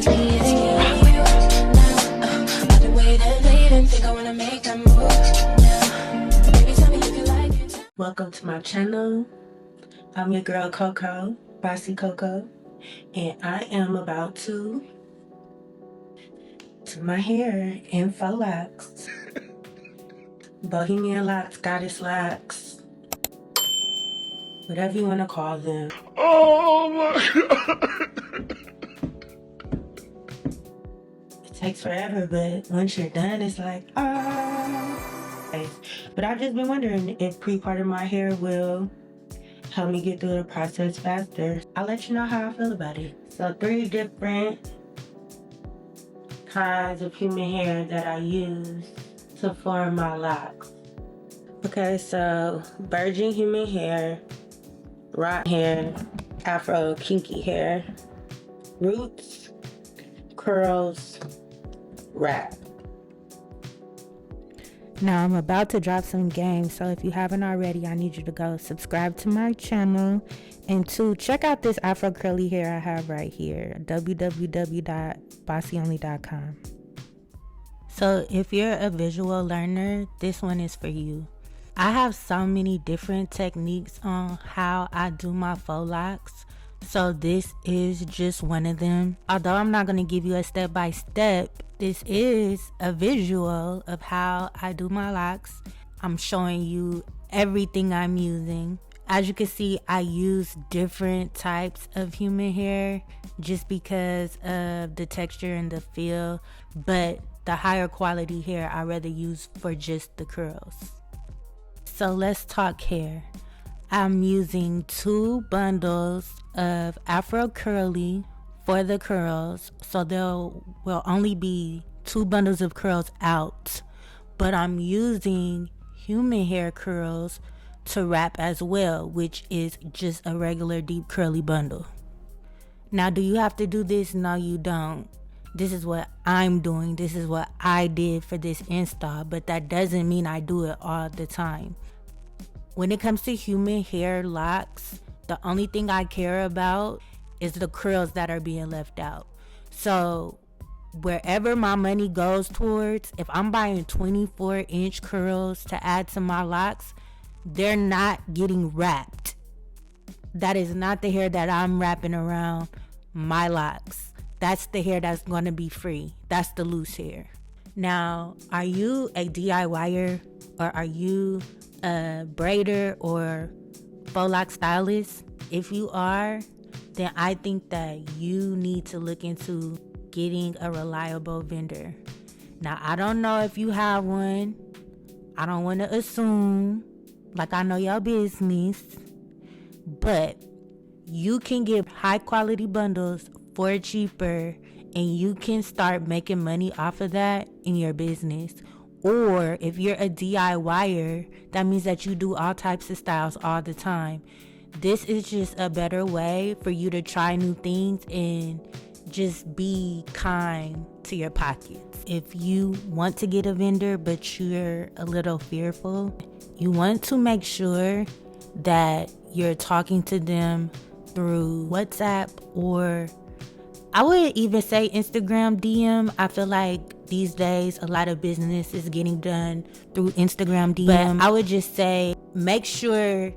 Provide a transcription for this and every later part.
was needing you. I've been waiting, think I wanna make that move now. Baby, tell me if you like it. Welcome to my channel. I'm your girl Coco, Bossy Coco, and I am about to do my hair in faux locks. Bohemian locks, goddess locks, whatever you want to call them. Oh my God. It takes forever, but once you're done, it's like, But I've just been wondering if pre-parting my hair will help me get through the process faster. I'll let you know how I feel about it. So 3 different kinds of human hair that I use to form my locks. Okay, so virgin human hair, rock hair, afro kinky hair, roots, curls, wrap. Now I'm about to drop some game, so if you haven't already, I need you to go subscribe to my channel, and 2, check out this afro curly hair I have right here, www.bossyonly.com. So if you're a visual learner, this one is for you. I have so many different techniques on how I do my faux locks, so this is just one of them. Although I'm not going to give you a step-by-step, this is a visual of how I do my locks. I'm showing you everything I'm using. As you can see, I use different types of human hair just because of the texture and the feel, but the higher quality hair I rather use for just the curls. So let's talk hair. I'm using 2 bundles of Afro Curly for the curls, so there will only be 2 bundles of curls out, but I'm using human hair curls to wrap as well, which is just a regular deep curly bundle. Now, do you have to do this? No, you don't. This is what I'm doing. This is what I did for this install, but that doesn't mean I do it all the time. When it comes to human hair locks, the only thing I care about is the curls that are being left out. So wherever my money goes towards, if I'm buying 24-inch curls to add to my locks, they're not getting wrapped. That is not the hair that I'm wrapping around my locks. That's the hair that's going to be free. That's the loose hair. Now, are you a DIYer, or are you a braider or faux lock stylist? If you are, then I think that you need to look into getting a reliable vendor. Now, I don't know if you have one. I don't want to assume like I know your business, but you can get high quality bundles for cheaper, and you can start making money off of that in your business. Or if you're a DIYer, that means that you do all types of styles all the time. This is just a better way for you to try new things and just be kind to your pockets. If you want to get a vendor but you're a little fearful, you want to make sure that you're talking to them through WhatsApp, or I would even say Instagram DM. I feel like these days a lot of business is getting done through Instagram DM. But I would just say make sure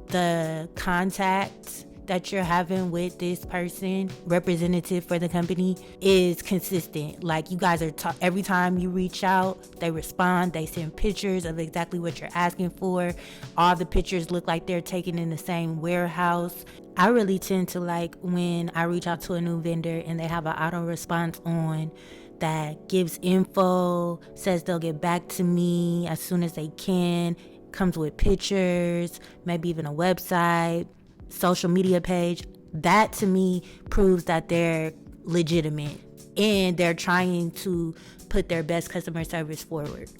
the contact that you're having with this person, representative for the company, is consistent. Like, you guys are every time you reach out, they respond, they send pictures of exactly what you're asking for. All the pictures look like they're taken in the same warehouse. I really tend to like when I reach out to a new vendor and they have an auto response on that gives info, says they'll get back to me as soon as they can, comes with pictures, maybe even a website, social media page. That to me proves that they're legitimate and they're trying to put their best customer service forward.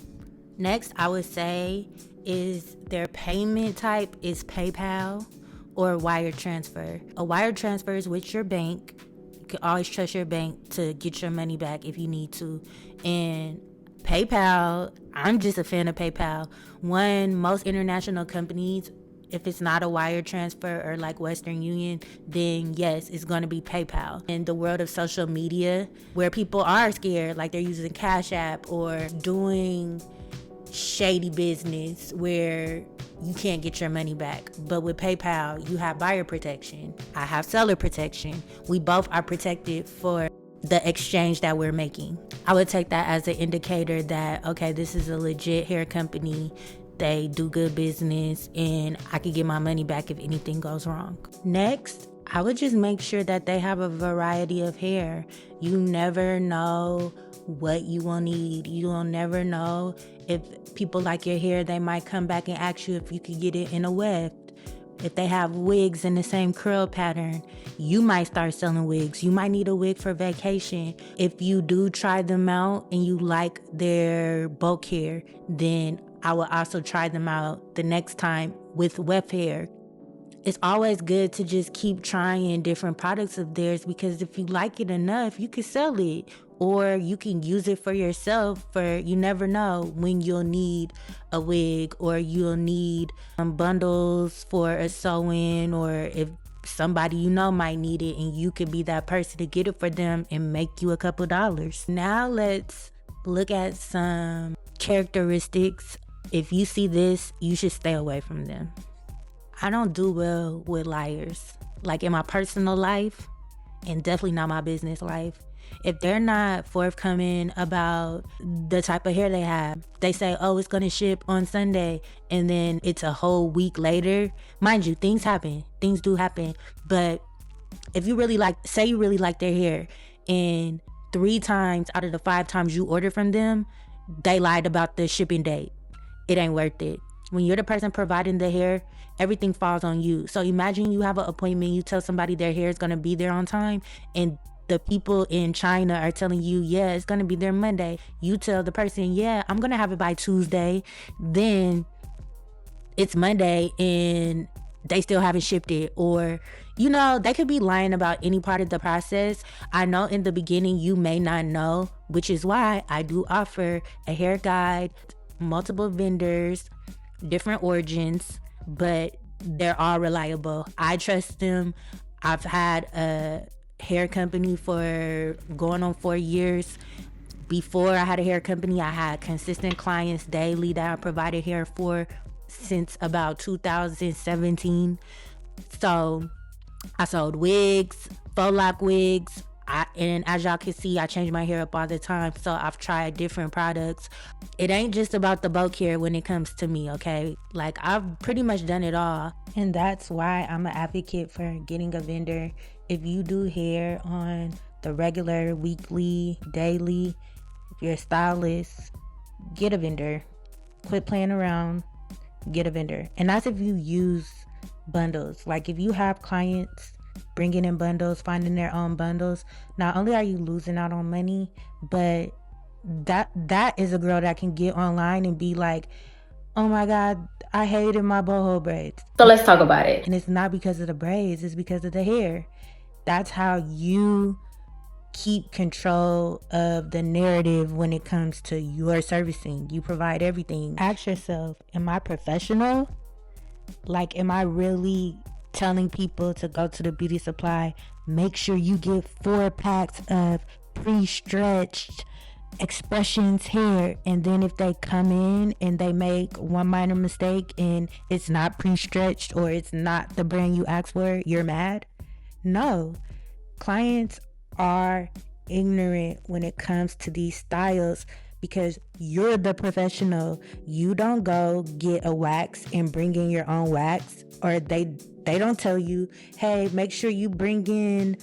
Next, I would say is their payment type is PayPal or wire transfer. A wire transfer is with your bank. You can always trust your bank to get your money back if you need to. And PayPal, I'm just a fan of PayPal. One, most international companies If it's not a wire transfer or like Western Union, then yes, it's going to be PayPal. In the world of social media, where people are scared, like they're using Cash App or doing shady business where you can't get your money back. But with PayPal, you have buyer protection. I have seller protection. We both are protected for the exchange that we're making. I would take that as an indicator that, okay, this is a legit hair company. They do good business and I could get my money back if anything goes wrong. Next, I would just make sure that they have a variety of hair. You never know what you will need. You will never know if people like your hair. They might come back and ask you if you could get it in a weft. If they have wigs in the same curl pattern, you might start selling wigs. You might need a wig for vacation. If you do try them out and you like their bulk hair, then I will also try them out the next time with weft hair. It's always good to just keep trying different products of theirs, because if you like it enough, you can sell it or you can use it for yourself. For you never know when you'll need a wig or you'll need bundles for a sew-in, or if somebody you know might need it and you could be that person to get it for them and make you a couple dollars. Now let's look at some characteristics. If you see this, you should stay away from them. I don't do well with liars. Like in my personal life, and definitely not my business life. If they're not forthcoming about the type of hair they have, they say, oh, it's gonna ship on Sunday, and then it's a whole week later. Mind you, things happen. Things do happen. But if you really like, say you really like their hair, and 3 times out of the 5 times you order from them, they lied about the shipping date, it ain't worth it. When you're the person providing the hair, everything falls on you. So imagine you have an appointment, you tell somebody their hair is going to be there on time, and the people in China are telling you, yeah, it's going to be there Monday. You tell the person, yeah, I'm going to have it by Tuesday. Then it's Monday and they still haven't shipped it. Or, you know, they could be lying about any part of the process. I know in the beginning you may not know, which is why I do offer a hair guide, multiple vendors, different origins, but they're all reliable. I trust them. I've had a hair company for going on 4 years. Before I had a hair company, I had consistent clients daily that I provided hair for since about 2017. So I sold wigs, faux lock wigs, and as y'all can see, I change my hair up all the time. So I've tried different products. It ain't just about the bulk hair when it comes to me, okay? Like, I've pretty much done it all. And that's why I'm an advocate for getting a vendor. If you do hair on the regular, weekly, daily, if you're a stylist, get a vendor. Quit playing around, get a vendor. And that's if you use bundles. Like, if you have clients bringing in bundles, finding their own bundles, not only are you losing out on money, but that is a girl that can get online and be like, oh my God, I hated my boho braids. So let's talk about it. And it's not because of the braids, it's because of the hair. That's how you keep control of the narrative when it comes to your servicing. You provide everything. Ask yourself, am I professional? Like, am I really telling people to go to the beauty supply, make sure you get 4 packs of pre-stretched expressions hair, and then if they come in and they make one minor mistake and it's not pre-stretched or it's not the brand you asked for, you're mad? No. Clients are ignorant when it comes to these styles because you're the professional. You don't go get a wax and bring in your own wax, or they don't tell you, hey, make sure you bring in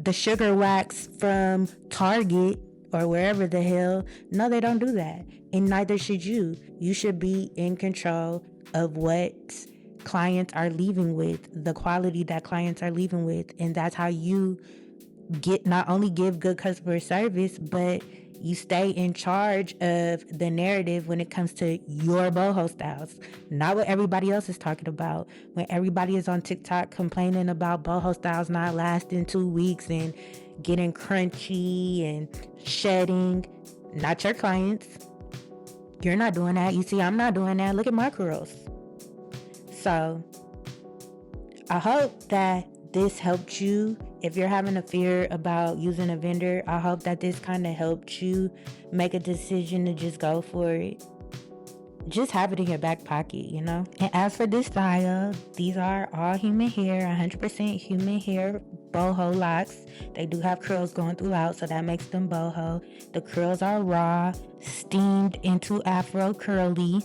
the sugar wax from Target or wherever the hell. No, they don't do that. And neither should you. You should be in control of what clients are leaving with, the quality that clients are leaving with. And that's how you not only give good customer service, but you stay in charge of the narrative when it comes to your boho styles, not what everybody else is talking about. When everybody is on TikTok complaining about boho styles not lasting 2 weeks and getting crunchy and shedding, not your clients. You're not doing that. You see, I'm not doing that. Look at my curls. So I hope that this helped you. If you're having a fear about using a vendor, I hope that this kind of helped you make a decision to just go for it. Just have it in your back pocket, you know? And as for this style, these are all human hair, 100% human hair boho locks. They do have curls going throughout, so that makes them boho. The curls are raw, steamed into afro curly,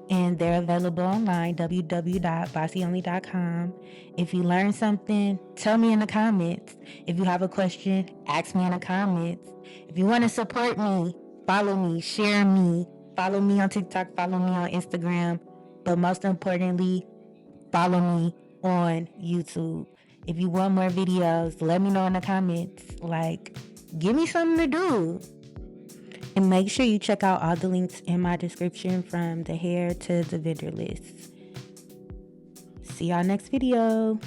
and they're available online, www.bossyonly.com. If you learned something, tell me in the comments. If you have a question, ask me in the comments. If you want to support me, follow me, share me, follow me on TikTok, follow me on Instagram, but most importantly, follow me on YouTube. If you want more videos, let me know in the comments. Like, give me something to do. And make sure you check out all the links in my description, from the hair to the vendor list. See y'all next video.